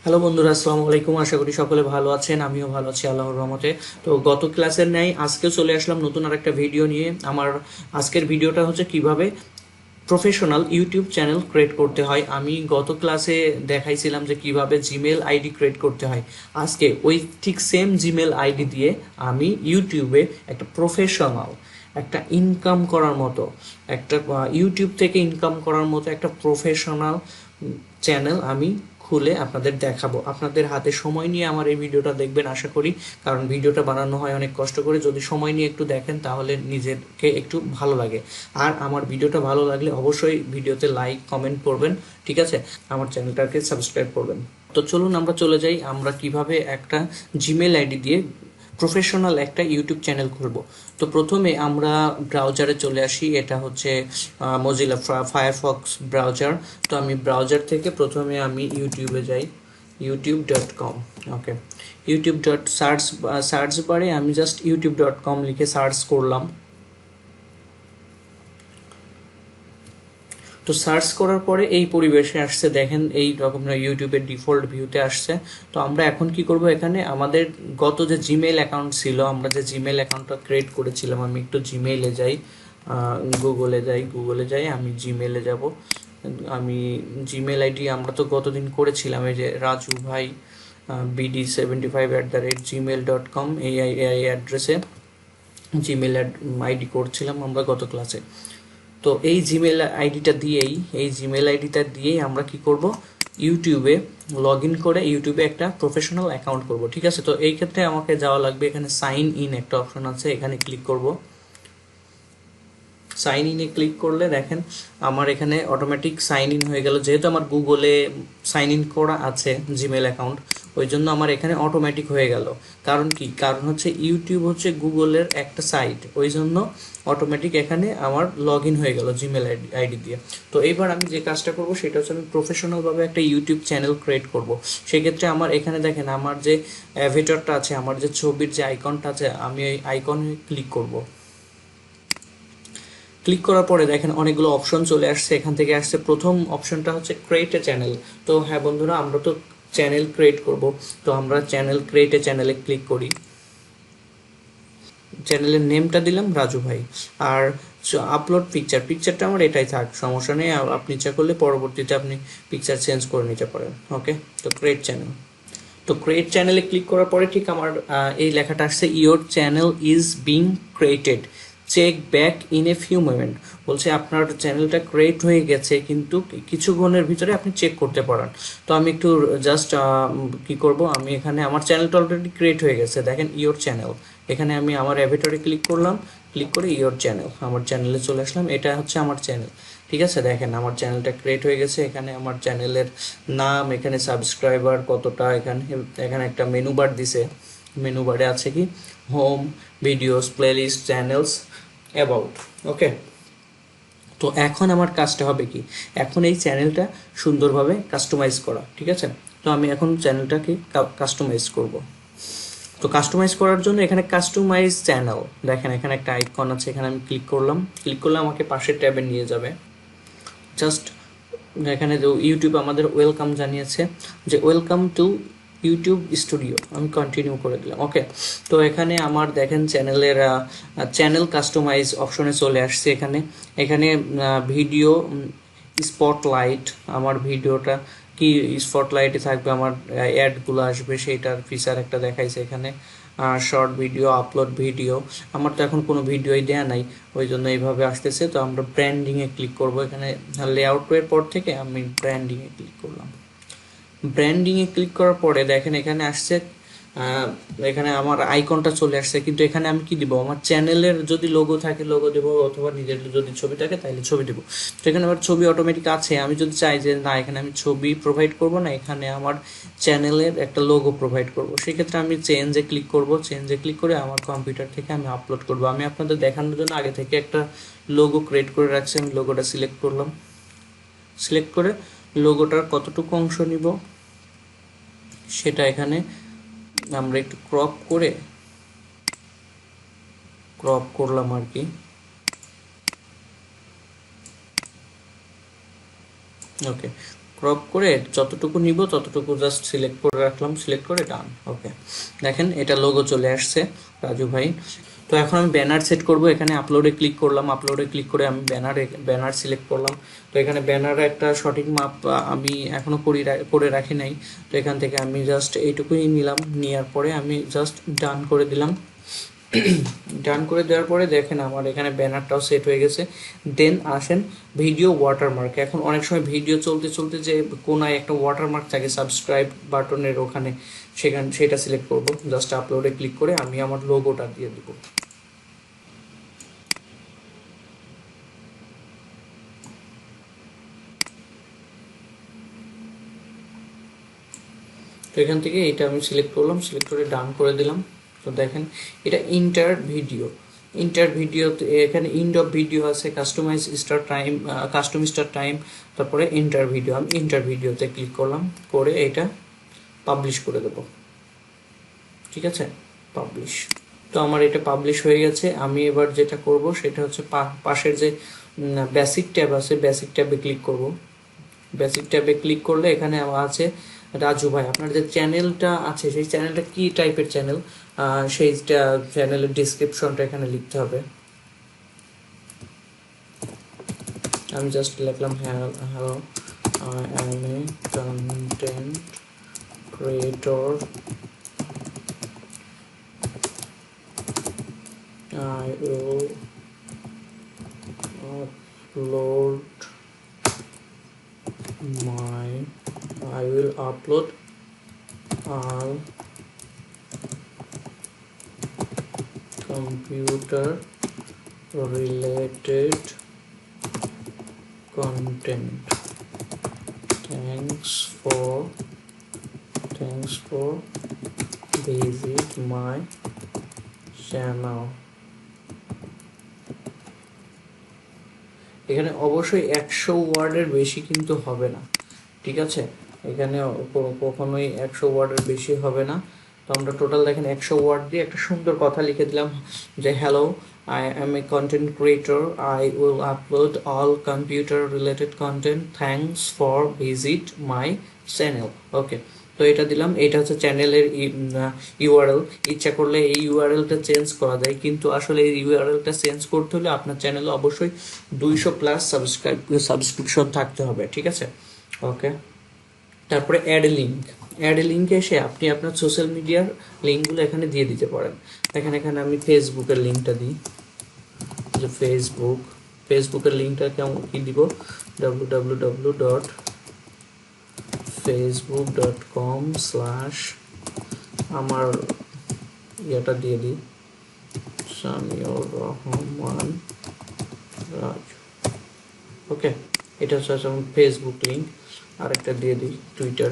Hello বন্ধুরা, আসসালামু আলাইকুম। আশা করি সকলে ভালো আছেন, আমিও ভালো আছি আল্লাহর রহমতে। তো গত ক্লাসের ন্যায় আজকেও চলে আসলাম নতুন আর একটা ভিডিও নিয়ে। আমার আজকের ভিডিওটা হচ্ছে কিভাবে প্রফেশনাল ইউটিউব চ্যানেল ক্রিয়েট করতে হয়। আমি গত ক্লাসে দেখাইছিলাম যে কিভাবে জিমেল আইডি ক্রিয়েট করতে হয়। আজকে ওই ঠিক সেম জিমেল আইডি দিয়ে আমি ইউটিউবে একটা প্রফেশনাল, একটা ইনকাম করার মতো, একটা ইউটিউব থেকে ইনকাম করার মতো একটা প্রফেশনাল চ্যানেল আমি খুলে আপনাদের দেখাবো। আপনাদের হাতে সময় নিয়ে আমার এই ভিডিওটা দেখবেন আশা করি, কারণ ভিডিওটা বানানো হয় অনেক কষ্ট করে। যদি সময় নিয়ে একটু দেখেন তাহলে নিজেকে একটু ভালো লাগে। আর আমার ভিডিওটা ভালো লাগলে অবশ্যই ভিডিওতে লাইক কমেন্ট করবেন, ঠিক আছে? আমার চ্যানেলটাকে সাবস্ক্রাইব করবেন। তো চলুন আমরা চলে যাই, আমরা কিভাবে একটা জিমেল আইডি দিয়ে প্রফেশনাল একটা ইউটিউব চ্যানেল খুলব। তো প্রথমে আমরা ব্রাউজারে চলে আসি, এটা হচ্ছে মজিলা ফায়ারফক্স ব্রাউজার। তো আমি ব্রাউজার থেকে প্রথমে আমি ইউটিউবে যাই, youtube.com। ওকে, সার্চ বারে আমি জাস্ট youtube.com লিখে সার্চ করলাম। তো সার্চ করার পরে এই পরিবেশে আসছে, দেখেন এই রকম ইউটিউবের ডিফল্ট ভিউতে আসছে। তো আমরা এখন কি করব, এখানে আমাদের গত যে জিমেল অ্যাকাউন্ট ছিল, আমরা যে জিমেল অ্যাকাউন্টটা ক্রিয়েট করেছিলাম, আমি একটু জিমেইলে যাই, গুগলে যাই, আমি জিমেলে যাব। আমি জিমেল আইডি আমরা তো গতদিন করেছিলাম, এই যে রাজু ভাই bd75@gmail.com এই অ্যাড্রেসে জিমেল আইডি করছিলাম আমরা গত ক্লাসে। তো এই জিমেল আইডিটা দিয়েই আমরা কি করব, ইউটিউবে লগ ইন করে ইউটিউবে একটা প্রফেশনাল অ্যাকাউন্ট করব, ঠিক আছে? তো এই ক্ষেত্রে আমাকে যাওয়া লাগবে, এখানে সাইন ইন একটা অপশন আছে, এখানে ক্লিক করব। সাইন ইনে ক্লিক করলে দেখেন আমার এখানে অটোমেটিক সাইন ইন হয়ে গেল। যেহেতু আমার গুগলে সাইন ইন করা আছে জিমেল অ্যাকাউন্ট, ওই জন্য আমার এখানে অটোমেটিক হয়ে গেল। কারণ হচ্ছে ইউটিউব হচ্ছে গুগলের একটা সাইট, ওই জন্য অটোমেটিক এখানে আমার লগ ইন হয়ে গেল জিমেল আইডি দিয়ে। তো এইবার আমি যে কাজটা করব সেটা হচ্ছে আমি প্রফেশনালভাবে একটা ইউটিউব চ্যানেল ক্রিয়েট করব। সেক্ষেত্রে আমার এখানে দেখেন আমার যে অ্যাভেটরটা আছে, আমার যে ছবির যে আইকনটা আছে, আমি ওই আইকনে ক্লিক করব। ক্লিক করার পরে দেখেন অনেকগুলো অপশন চলে আসছে। এখান থেকে আসছে প্রথম অপশনটা হচ্ছে ক্রিয়েট এ চ্যানেল। তো হ্যাঁ বন্ধুরা, আমরা তো চ্যানেল ক্রিয়েট করব। তো আমরা ক্রিয়েট এ চ্যানেলে ক্লিক করি। চ্যানেলের নেমটা দিলাম রাজু ভাই। আর আপলোড পিকচারটা আমার এটাই থাক, সমস্যা নেই। আপনি ইচ্ছা করলে পরবর্তীতে আপনি পিকচার চেঞ্জ করে নিতে পারেন। ওকে, তো ক্রিয়েট চ্যানেল। তো ক্রিয়েট চ্যানেলে ক্লিক করার পরে ঠিক আমার এই লেখাটা আসছে, your channel is being created, check back in a few moment. বলছে আপনার চ্যানেলটা ক্রিয়েট হয়ে গেছে, কিন্তু কিছুক্ষণের ভিতরে আপনি চেক করতে পারেন। তো আমি একটু জাস্ট কি করব, আমি এখানে আমার চ্যানেলটা অলরেডি ক্রিয়েট হয়ে গেছে, দেখেন ইয়োর চ্যানেল। এখানে আমি আমার অ্যাভেটরে ক্লিক করলাম, ক্লিক করে ইয়োর চ্যানেল, আমার চ্যানেলে চলে আসলাম। এটা হচ্ছে আমার চ্যানেল, ঠিক আছে? দেখেন আমার চ্যানেলটা ক্রিয়েট হয়ে গেছে। এখানে আমার চ্যানেলের নাম, এখানে সাবস্ক্রাইবার কতটা, এখানে এখানে একটা মেনু বার দিছে। মেনু বারে আছে কি, home, videos, playlist, channels, about. Okay, তো এখন আমার কাজটা হবে কি, এখন এই চ্যানেলটা সুন্দরভাবে কাস্টমাইজ করা, ঠিক আছে? তো আমি এখন চ্যানেলটাকে কাস্টমাইজ করব। তো কাস্টমাইজ করার জন্য এখানে কাস্টমাইজ চ্যানেল, দেখেন এখানে একটা আইকন আছে, এখানে আমি ক্লিক করলে আমাকে পাশের ট্যাবে নিয়ে যাবে। জাস্ট এখানে যে ইউটিউব আমাদের ওয়েলকাম জানিয়েছে, যে ওয়েলকাম টু ইউটিউব স্টুডিও, আমি কন্টিনিউ করে দিলাম। ওকে, তো এখানে আমার দেখেন চ্যানেল কাস্টমাইজ অপশনে চলে আসছে। এখানে এখানে ভিডিও স্পটলাইট, আমার ভিডিওটা কি স্পটলাইটে থাকবে, আমার অ্যাডগুলো আসবে, সেইটার ফিচার একটা দেখাইছে এখানে। শর্ট ভিডিও, আপলোড ভিডিও, আমার তো এখন কোনো ভিডিওই দেয়া নাই, ওই জন্য এইভাবে আসতেছে। তো আমরা ব্র্যান্ডিংয়ে ক্লিক করব। এখানে লেআউটের পর থেকে আমি ব্র্যান্ডিংয়ে ক্লিক করলাম। ব্র্যান্ডিংয়ে ক্লিক করার পরে দেখেন এখানে আসছে, এখানে আমার আইকনটা চলে আসছে, কিন্তু এখানে আমি কি দিব, আমার চ্যানেলের যদি লোগো থাকে লোগো দেবো, অথবা নিজের যদি ছবি থাকে তাহলে ছবি দেবো। তো এখানে আমার ছবি অটোমেটিক আছে, আমি যদি চাই যে না এখানে আমি ছবি প্রোভাইড করব না, এখানে আমার চ্যানেলের একটা লোগো প্রোভাইড করব, সেক্ষেত্রে আমি চেঞ্জে ক্লিক করব। চেঞ্জে ক্লিক করে আমার কম্পিউটার থেকে আমি আপলোড করব। আমি আপনাদের দেখানোর জন্য আগে থেকে একটা লোগো ক্রিয়েট করে রাখছি, আমি লোগোটা সিলেক্ট করলাম। সিলেক্ট করে লোগোটার কতটুকু অংশ নিব সেটা এখানে আমরা একটু ক্রপ করলাম আর কি। ওকে, ক্রপ করে যতটুকু নিব ততটুকু জাস্ট সিলেক্ট করে রাখলাম, সিলেক্ট করে ডান। ওকে, দেখেন এটা লোগো চলে আসছে রাজু ভাই। তো এখন আমি ব্যানার সেট করব, এখানে আপলোডে ক্লিক করলাম, আপলোডে ক্লিক করে আমি ব্যানার সিলেক্ট করলাম। তো এখানে ব্যানার একটা সঠিক মাপ আমি এখনও করে রাখি নাই। তো এখান থেকে আমি জাস্ট এইটুকুই নিলাম, নেওয়ার পরে আমি জাস্ট ডান করে দিলাম। ডান করে দেওয়ার পরে দেখেন আমার এখানে ব্যানারটাও সেট হয়ে গেছে। দেন আসেন ভিডিও ওয়াটারমার্ক। এখন অনেক সময় ভিডিও চলতে চলতে যে কোনায় একটা ওয়াটারমার্ক থাকে সাবস্ক্রাইব বাটনের ওখানে, সেটা সিলেক্ট করব। জাস্ট আপলোডে ক্লিক করে আমি আমার লোগোটা দিয়ে দেবো। তো এখান থেকে এটা আমি সিলেক্ট করলাম, সিলেক্ট করে ডান করে দিলাম। তো দেখেন এটা ইন্টার ভিডিও, এখানে ইন্ড অফ ভিডিও আছে, কাস্টম স্টার্ট টাইম, তারপরে ইন্টার ভিডিও। আমি ইন্টার ভিডিওতে ক্লিক করলাম, করে এটা পাবলিশ করে দেব। ঠিক আছে, পাবলিশ। তো আমার এটা পাবলিশ হয়ে গেছে। আমি এবার যেটা করব সেটা হচ্ছে পাশের যে বেসিক ট্যাব আছে, বেসিক ট্যাবে ক্লিক করব। বেসিক ট্যাবে ক্লিক করলে এখানে আমার আছে রাজু ভাই। আপনার যে চ্যানেলটা আছে সেই চ্যানেলটা কি টাইপের চ্যানেল, সেই চ্যানেলের ডিসক্রিপশনটা এখানে লিখতে হবে। আমি জাস্ট লিখলাম hello, I am a content creator, I will upload all computer related content. Thanks for visit my channel. এখানে অবশ্যই 100 ওয়ার্ডের বেশি কিন্তু হবে না, ঠিক আছে? এখানে কখনোই 100 ওয়ার্ডের বেশি হবে না। তো আমরা টোটাল দেখেন 100 ওয়ার্ড দিয়ে একটা সুন্দর কথা লিখে দিলাম যে hello, I am a content creator, I will upload all computer related content, thanks for visit my channel. Okay, তো এটা দিলাম। এটা হচ্ছে চ্যানেলের ইউআরএল। ইচ্ছা করলে এই ইউআরএলটা চেঞ্জ করা যায়, কিন্তু আসলে এই ইউআরএলটা চেঞ্জ করতে হলে আপনার চ্যানেলে অবশ্যই 200+ সাবস্ক্রিপশন থাকতে হবে, ঠিক আছে? ওকে, তারপরে অ্যাড লিঙ্কে এসে আপনি আপনার সোশ্যাল মিডিয়ার লিঙ্কগুলো এখানে দিয়ে দিতে পারেন। এখানে আমি ফেসবুকের লিঙ্কটা দিই, যে ফেসবুকের লিঙ্কটা কেমন কি দিব, www.facebook.com/ আমার ইয়েটা দিয়ে দিই, সামিউর রহমান রাজু। ওকে, এটা হচ্ছে আমার ফেসবুক লিঙ্ক। আরেকটা দিয়ে দিই টুইটার,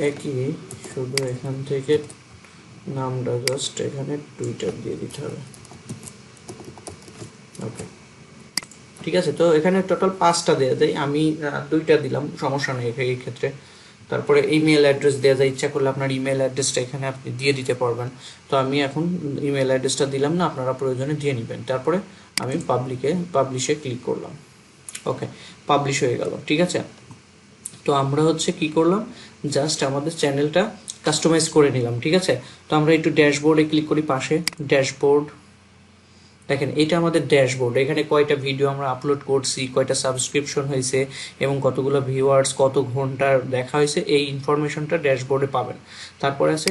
একই, শুধু এখান থেকে নামটা জাস্ট এখানে টুইটার দিয়ে দিতে হবে। ওকে, ঠিক আছে। তো এখানে টোটাল 5টা দেওয়া যায়, আমি 2টা দিলাম, সমস্যা নেই এই ক্ষেত্রে। তারপরে ইমেল অ্যাড্রেস দেওয়া যায়, ইচ্ছা করলে আপনার ইমেল অ্যাড্রেসটা এখানে আপনি দিয়ে দিতে পারবেন। তো আমি এখন ইমেল অ্যাড্রেসটা দিলাম না, আপনারা প্রয়োজনে দিয়ে নেবেন। তারপরে আমি পাবলিশে ক্লিক করলাম। ওকে, পাবলিশ হয়ে গেল, ঠিক আছে। তো আমরা হচ্ছে কি করলাম, জাস্ট আমাদের চ্যানেলটা কাস্টমাইজ করে নিলাম, ঠিক আছে। তো আমরা একটু ড্যাশবোর্ডে ক্লিক করি, পাশে ড্যাশবোর্ড। দেখেন এটা আমাদের ড্যাশবোর্ড, এখানে কয়টা ভিডিও আমরা আপলোড করছি, কয়টা সাবস্ক্রিপশন হয়েছে এবং কতগুলো ভিউয়ার্স, কত ঘন্টা দেখা হয়েছে, এই ইনফরমেশনটা ড্যাশবোর্ডে পাবেন। তারপরে আছে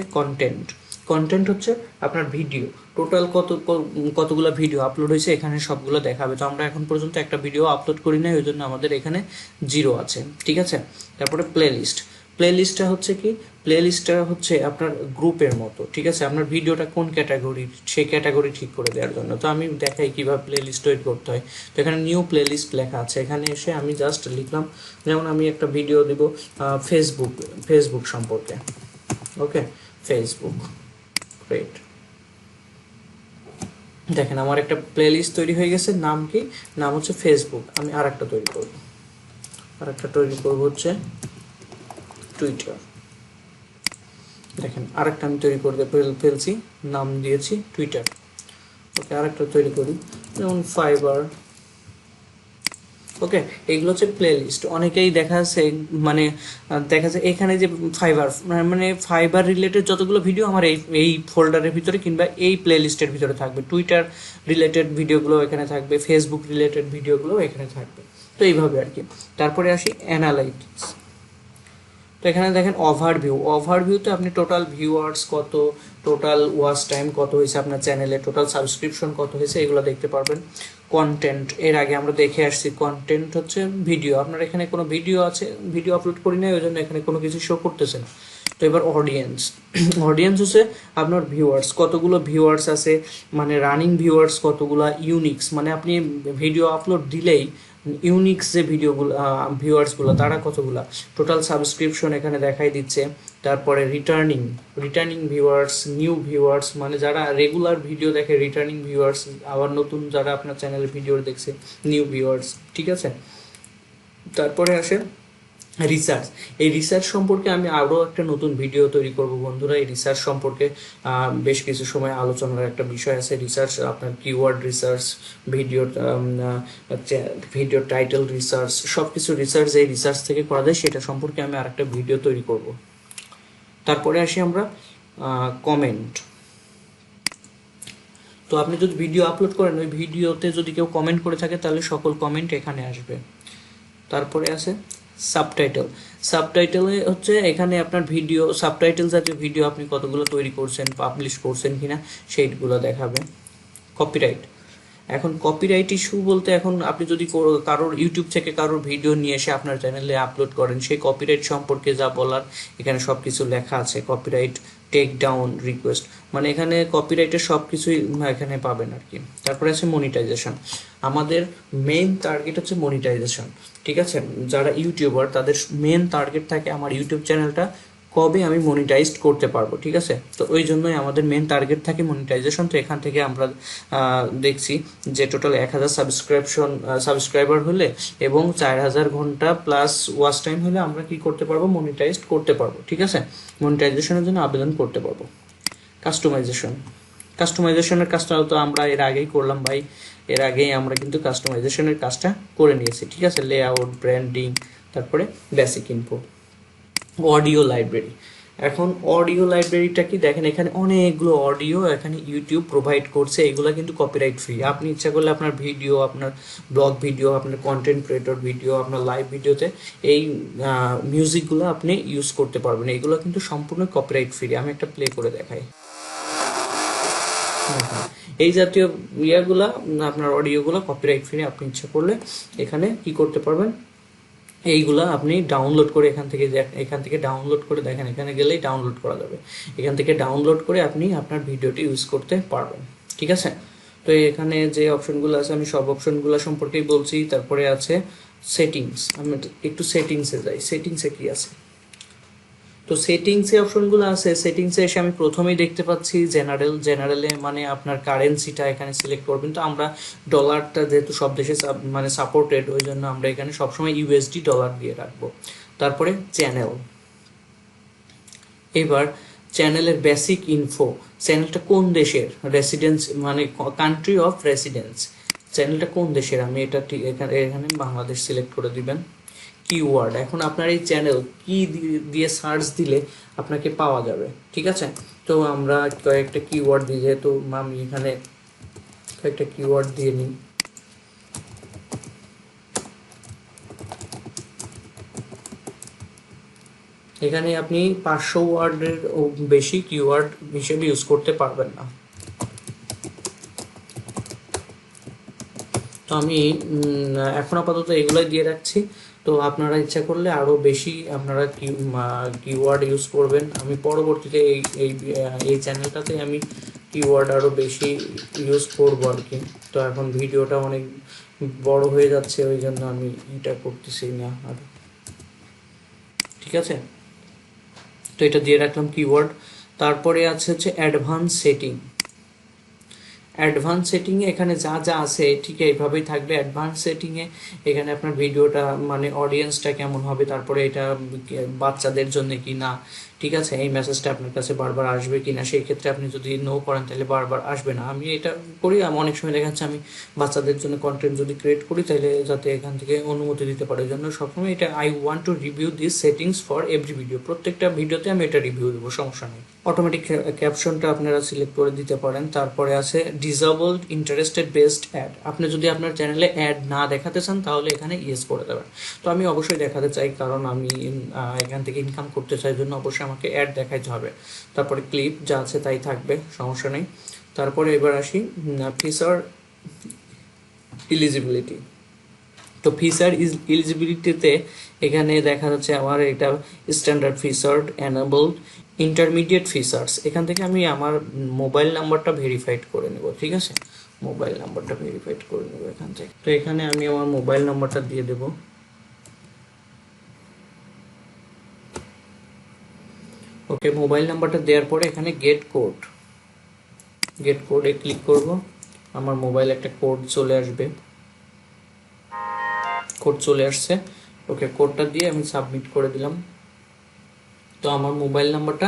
কন্টেন্ট হচ্ছে আপনার ভিডিও, টোটাল কতগুলো ভিডিও আপলোড হয়েছে এখানে সবগুলো দেখাবে। তো আমরা এখন পর্যন্ত একটা ভিডিও আপলোড করি নাই, ওই জন্য আমাদের এখানে 0 আছে, ঠিক আছে। তারপরে প্লেলিস্টটা হচ্ছে আপনার গ্রুপের মতো, ঠিক আছে। আপনার ভিডিওটা কোন ক্যাটাগরি, সেই ক্যাটাগরি ঠিক করে দেওয়ার জন্য। তো আমি দেখাই কীভাবে প্লেলিস্ট তৈরি করতে হয়। তো এখানে নিউ প্লেলিস্ট লেখা আছে, এখানে এসে আমি জাস্ট লিখলাম, যেমন আমি একটা ভিডিও দেব ফেসবুক সম্পর্কে। ওকে, ফেসবুক, গ্রেট। দেখেন আমার একটা প্লেলিস্ট তৈরি হয়ে গেছে, নাম কি, নাম হচ্ছে ফেসবুক। আমি আরেকটা তৈরি করব হচ্ছে টুইটার। দেখেন আরেকটা আমি তৈরি করতে ফেলছি, নাম দিয়েছি টুইটার। ওকে, আরেকটা তৈরি করি, যেমন ফাইবার। ওকে, এগুলো হচ্ছে প্লে লিস্ট। অনেকেই দেখা যাচ্ছে মানে দেখা যায় এখানে যে ফাইবার মানে ফাইবার রিলেটেড যতগুলো ভিডিও আমার এই এই ফোল্ডারের ভিতরে কিংবা এই প্লে লিস্টের ভিতরে থাকবে, টুইটার রিলেটেড ভিডিওগুলো এখানে থাকবে, ফেসবুক রিলেটেড ভিডিওগুলো এখানে থাকবে। তো এইভাবে আর কি। তারপরে আসি অ্যানালাইটিক্স। তো এখানে দেখেন ওভারভিউ। ওভারভিউতে আপনি টোটাল ভিউয়ার্স কত, টোটাল ওয়াচ টাইম কত হয়েছে আপনার চ্যানেলে, টোটাল সাবস্ক্রিপশন কত হয়েছে, এগুলো দেখতে পারবেন। কন্টেন্ট, এর আগে আমরা দেখে আসছি কন্টেন্ট হচ্ছে ভিডিও। আপনার এখানে কোনো ভিডিও আছে, ভিডিও আপলোড করি না, ওই জন্য এখানে কোনো কিছু শো করতেছে না। তো এবার অডিয়েন্স। অডিয়েন্স হচ্ছে আপনার ভিউয়ার্স, কতগুলো ভিউয়ার্স আছে, মানে রানিং ভিউয়ার্স কতগুলো, ইউনিক্স মানে আপনি ভিডিও আপলোড দিলেই ইউনিক্স যে ভিডিওগুলো ভিউয়ার্সগুলো তারা কতগুলো, টোটাল সাবস্ক্রিপশন এখানে দেখাই দিচ্ছে। তারপরে returning, returning viewers, new viewers মানে যারা রেগুলার ভিডিও দেখে রিটার্নিং ভিউয়ার্স, আবার নতুন যারা আপনার চ্যানেলের ভিডিও দেখছে নিউ ভিউয়ার্স, ঠিক আছে। তারপরে আসে রিসার্চ। এই রিসার্চ সম্পর্কে আমি আরও একটা নতুন ভিডিও তৈরি করব বন্ধুরা। এই রিসার্চ সম্পর্কে বেশ কিছু সময় আলোচনার একটা বিষয় আছে। রিসার্চ আপনার keyword research, video video title research, সব কিছু রিসার্চ এই রিসার্চ থেকে করা যায় সেটা সম্পর্কে আমি আরেকটা ভিডিও তৈরি করব। তারপরে আসি আমরা কমেন্ট। তো আপনি যদি ভিডিও আপলোড করেন, ওই ভিডিওতে যদি কেউ কমেন্ট করে থাকে তাহলে সকল কমেন্ট এখানে আসবে। তারপরে আছে সাবটাইটেল। সাবটাইটেলে হচ্ছে এখানে আপনার ভিডিও সাবটাইটেল জাতীয় ভিডিও আপনি কতগুলো তৈরি করছেন, পাবলিশ করছেন কিনা সেইগুলো দেখাবে। কপিরাইট। এখন কপিরাইট ইস্যু বলতে এখন আপনি যদি কারোর ইউটিউব থেকে কারোর ভিডিও নিয়ে এসে আপনার চ্যানেলে আপলোড করেন, সেই কপিরাইট সম্পর্কে যা বলার এখানে সব কিছু লেখা আছে। কপিরাইট টেক ডাউন রিকোয়েস্ট, মানে এখানে কপিরাইটের সব কিছুই এখানে পাবেন আর কি। তারপরে আছে মনিটাইজেশন। আমাদের মেইন টার্গেট হচ্ছে মনিটাইজেশন, ঠিক আছে। যারা ইউটিউবার তাদের মেন টার্গেট থাকে আমার ইউটিউব চ্যানেলটা কবে আমি মনিটাইজড করতে পারবো, ঠিক আছে। তো ওই জন্যই আমাদের মেন টার্গেট থাকে মনিটাইজেশন। তো এখান থেকে আমরা দেখছি যে টোটাল 1000 সাবস্ক্রাইবার হলে এবং 4000 ঘন্টা প্লাস ওয়াচ টাইম হলে আমরা কি করতে পারবো, মনিটাইজড করতে পারবো, ঠিক আছে। মনিটাইজেশনের জন্য আবেদন করতে পারবো। কাস্টমাইজেশন। কাস্টমাইজেশনের কাজটা তো আমরা এর আগেই করলাম ভাই, এর আগেই আমরা কিন্তু কাস্টমাইজেশনের কাজটা করে নিয়েছি, ঠিক আছে। লেআউট, ব্র্যান্ডিং, তারপরে বেসিক ইনফো। Audio library. এখন অডিও লাইব্রেরিটা কি দেখেন, এখানে অনেকগুলো অডিও এখানে ইউটিউব প্রোভাইড করছে, এগুলো কিন্তু কপিরাইট ফ্রি। আপনি ইচ্ছা করলে আপনার ভিডিও, আপনার ব্লগ ভিডিও, আপনার কন্টেন্ট ক্রিয়েটর ভিডিও, আপনার লাইভ ভিডিওতে এই মিউজিকগুলো আপনি ইউজ করতে পারবেন। এগুলো কিন্তু সম্পূর্ণ কপিরাইট ফ্রি। আমি একটা প্লে করে দেখাই। এই জাতীয় ইয়েগুলা আপনার অডিওগুলো কপিরাইট ফ্রি। আপনি ইচ্ছা করলে এখানে কি করতে পারবেন, এইগুলা আপনি ডাউনলোড করে এখান থেকে ডাউনলোড করে দেখেন, এখানে গেলেই ডাউনলোড করা যাবে। এখান থেকে ডাউনলোড করে আপনি আপনার ভিডিওটি ইউজ করতে পারবেন, ঠিক আছে। তো এখানে যে অপশনগুলো আছে আমি সব অপশনগুলো সম্পর্কেই বলছি। তারপরে আছে সেটিংস। আমি একটু সেটিংসে যাই, সেটিংসে কি আছে। তো সেটিংসে অপশনগুলো আছে, সেটিংসে এসে আমি প্রথমেই দেখতে পাচ্ছি জেনারেলে মানে আপনার কারেন্সিটা এখানে সিলেক্ট করবেন। তো আমরা ডলারটা যেহেতু সব দেশে মানে সাপোর্টেড, ওই জন্য আমরা এখানে সবসময় ইউএসডি ডলার দিয়ে রাখবো। তারপরে চ্যানেল। এবার চ্যানেলের বেসিক ইনফো, চ্যানেলটা কোন দেশের, রেসিডেন্স মানে কান্ট্রি অফ রেসিডেন্স, চ্যানেলটা কোন দেশের, আমি এটা ঠিক এখানে বাংলাদেশ সিলেক্ট করে দিবেন। কিওয়ার্ড, এখন আপনার এই চ্যানেল কি দিয়ে সার্চ দিলে আপনাকে পাওয়া যাবে, ঠিক আছে। তো আমরা কয়েকটা কিওয়ার্ড দিই, যেহেতু আমি এখানে কয়েকটা কিওয়ার্ড দিয়ে নিই। এখানে আপনি 500 ওয়ার্ডের বেশি কিওয়ার্ড হিসেবে ইউজ করতে পারবেন না। তো আমি এখন আপাতত এগুলোই দিয়ে রাখছি। তো আপনারা ইচ্ছা করলে আরও বেশি আপনারা কিওয়ার্ড ইউজ করবেন। আমি পরবর্তীতে এই চ্যানেলটাতে আমি কিওয়ার্ড আরও বেশি ইউজ করবো আর কি। তো এখন ভিডিওটা অনেক বড় হয়ে যাচ্ছে, ওই জন্য আমি এটা করতেছি না আর, ঠিক আছে। তো এটা দিয়ে রাখলাম কিওয়ার্ড। তারপরে আছে হচ্ছে অ্যাডভান্স সেটিং। অ্যাডভান্স সেটিংয়ে এখানে যা যা আছে ঠিক এইভাবেই থাকবে। অ্যাডভান্স সেটিংয়ে এখানে আপনার ভিডিওটা মানে অডিয়েন্সটা কেমন হবে, তারপরে এটা বাচ্চাদের জন্য কি না, ঠিক আছে, এই মেসেজটা আপনার কাছে বারবার আসবে কিনা, সেই ক্ষেত্রে আপনি যদি নো করেন তাহলে বারবার আসবে না। আমি এটা করি, আমি অনেক সময় দেখা যাচ্ছে আমি বাচ্চাদের জন্য কন্টেন্ট যদি ক্রিয়েট করি তাহলে যাতে এখান থেকে অনুমতি দিতে পারে, এই জন্য সবসময় এটা I want to review this settings for every video, প্রত্যেকটা ভিডিওতে আমি এটা রিভিউ দেবো, সমস্যা নেই। অটোমেটিক ক্যাপশনটা আপনারা সিলেক্ট করে দিতে পারেন। তারপরে আছে ডিসেবলড ইন্টারেস্টেড বেসড অ্যাড, আপনি যদি আপনার চ্যানেলে অ্যাড না দেখাতে চান তাহলে এখানে ইয়েস করে দেবেন। তো আমি অবশ্যই দেখাতে চাই, কারণ আমি এখান থেকে ইনকাম করতে চাই, জন্য অবশ্যই আমাকে অ্যাড দেখাইতে হবে। তারপরে ক্লিপ যা আছে তাই থাকবে, সমস্যা নেই। তারপরে এবার আসি ফিচার ইলিজিবিলিটি। তো ফিচার ইলিজিবিলিটিতে এখানে দেখা যাচ্ছে আমার এটা standard feature, enabled, intermediate features. এখান থেকে আমি আমার মোবাইল নাম্বারটা ভেরিফাইড করে নেব, ঠিক আছে, মোবাইল নাম্বারটা ভেরিফাইড করে নেব এখান থেকে। তো এখানে আমি আমার মোবাইল নাম্বারটা দিয়ে দেব। ওকে, মোবাইল নাম্বারটা দেওয়ার পরে এখানে গেট কোডে ক্লিক করব। আমার মোবাইলে একটা কোড চলে আসবে, কোড চলে আসছে। ওকে, কোডটা দিয়ে আমি সাবমিট করে দিলাম। তো আমার মোবাইল নাম্বারটা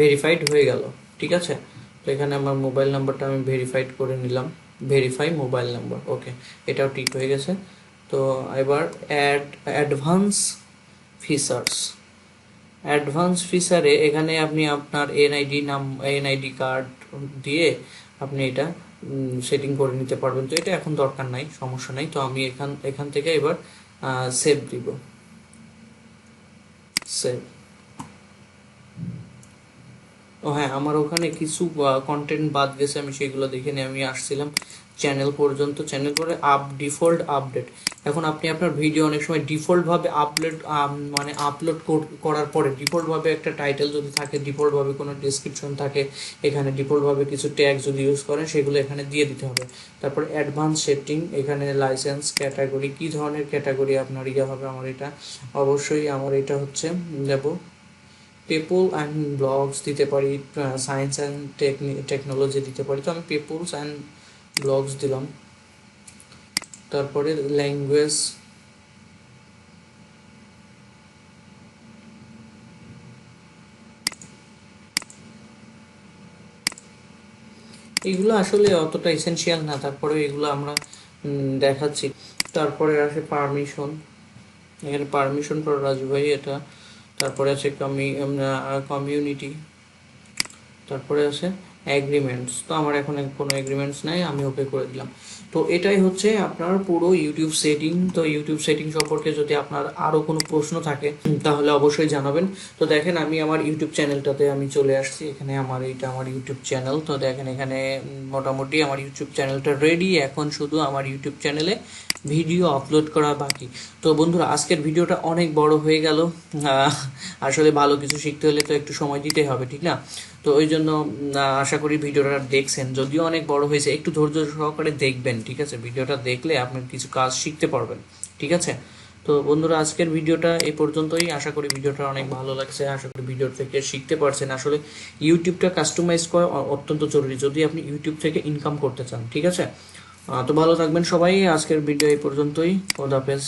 ভেরিফাইড হয়ে গেল, ঠিক আছে। তো এখানে আমার মোবাইল নাম্বারটা আমি ভেরিফাইড করে নিলাম, ভেরিফাই মোবাইল নাম্বার। ওকে, এটাও ঠিক হয়ে গেছে। তো এবার অ্যাডভান্স ফিচার্স। অ্যাডভান্স ফিচারে এখানে আপনি আপনার এনআইডি কার্ড দিয়ে আপনি এটা সেটিং করে নিতে পারবেন। তো এটা এখন দরকার নাই, সমস্যা নাই। তো আমি এখান থেকে এবার সেভ দিব, সেভ। ও হ্যাঁ, আমার ওখানে কিছু কন্টেন্ট বাদ গেছে, আমি সেগুলো দেখে নিয়ে আমি আসছিলাম চ্যানেল পর্যন্ত। চ্যানেল পরে ডিফল্ট আপডেট। এখন আপনি আপনার ভিডিও অনেক সময় ডিফল্টভাবে আপলোড করার পরে ডিফল্টভাবে একটা টাইটেল যদি থাকে, ডিফল্টভাবে কোনো ডিসক্রিপশন থাকে, এখানে ডিফল্টভাবে কিছু ট্যাগ যদি ইউজ করেন সেগুলো এখানে দিয়ে দিতে হবে। তারপর অ্যাডভান্স সেটিং, এখানে লাইসেন্স ক্যাটাগরি, কী ধরনের ক্যাটাগরি আপনার হবে। আমার এটা অবশ্যই আমার এটা হচ্ছে দেব পিপল অ্যান্ড ব্লগস দিতে পারি, সায়েন্স অ্যান্ড টেকনোলজি দিতে পারি। তো আমি পিপলস অ্যান্ড ব্লগস দিলাম। তারপরে ল্যাঙ্গুয়েজ, এগুলো আসলে অতটা এসেনশিয়াল না, তারপরে এগুলো আমরা দেখাচ্ছি। তারপরে আসে পারমিশন, এখানে পারমিশন ফর রাজু ভাই এটা। তারপরে আছে কমিউনিটি, তারপরে আছে এগ্রিমেন্টস। তো আমার এখন কোনো এগ্রিমেন্টস নাই, আমি ওকে করে দিলাম। তো এটাই হচ্ছে আপনার পুরো ইউটিউব সেটিং। তো ইউটিউব সেটিং সম্পর্কে যদি আপনার আরও কোনো প্রশ্ন থাকে তাহলে অবশ্যই জানাবেন। তো দেখেন আমি আমার ইউটিউব চ্যানেলটাতে আমি চলে আসছি, এখানে এটা আমার ইউটিউব চ্যানেল। তো দেখেন এখানে মোটামুটি আমার ইউটিউব চ্যানেলটা রেডি, এখন শুধু আমার ইউটিউব চ্যানেলে ভিডিও আপলোড করা বাকি। তো বন্ধুরা, আজকের ভিডিওটা অনেক বড় হয়ে গেল। আসলে ভালো কিছু শিখতে হলে তো একটু সময় দিতে হবে, ঠিক না? তো ওই জন্য আশা করি ভিডিওটা দেখছেন, যদিও অনেক বড় হয়েছে, একটু ধৈর্য সহকারে দেখবেন, ঠিক আছে? ভিডিওটা দেখলে আপনি কিছু কাজ শিখতে পারবেন, ঠিক আছে? তো বন্ধুরা, আজকের ভিডিওটা এই পর্যন্তই। আশা করি ভিডিওটা অনেক ভালো লাগছে, আশা করি ভিডিও থেকে শিখতে পারছেন। আসলে ইউটিউবটা কাস্টমাইজ করা অত্যন্ত জরুরি যদি আপনি ইউটিউব থেকে ইনকাম করতে চান, ঠিক আছে? তো ভালো থাকবেন সবাই, আজকের ভিডিও এই পর্যন্তই। খোদা হাফেজ।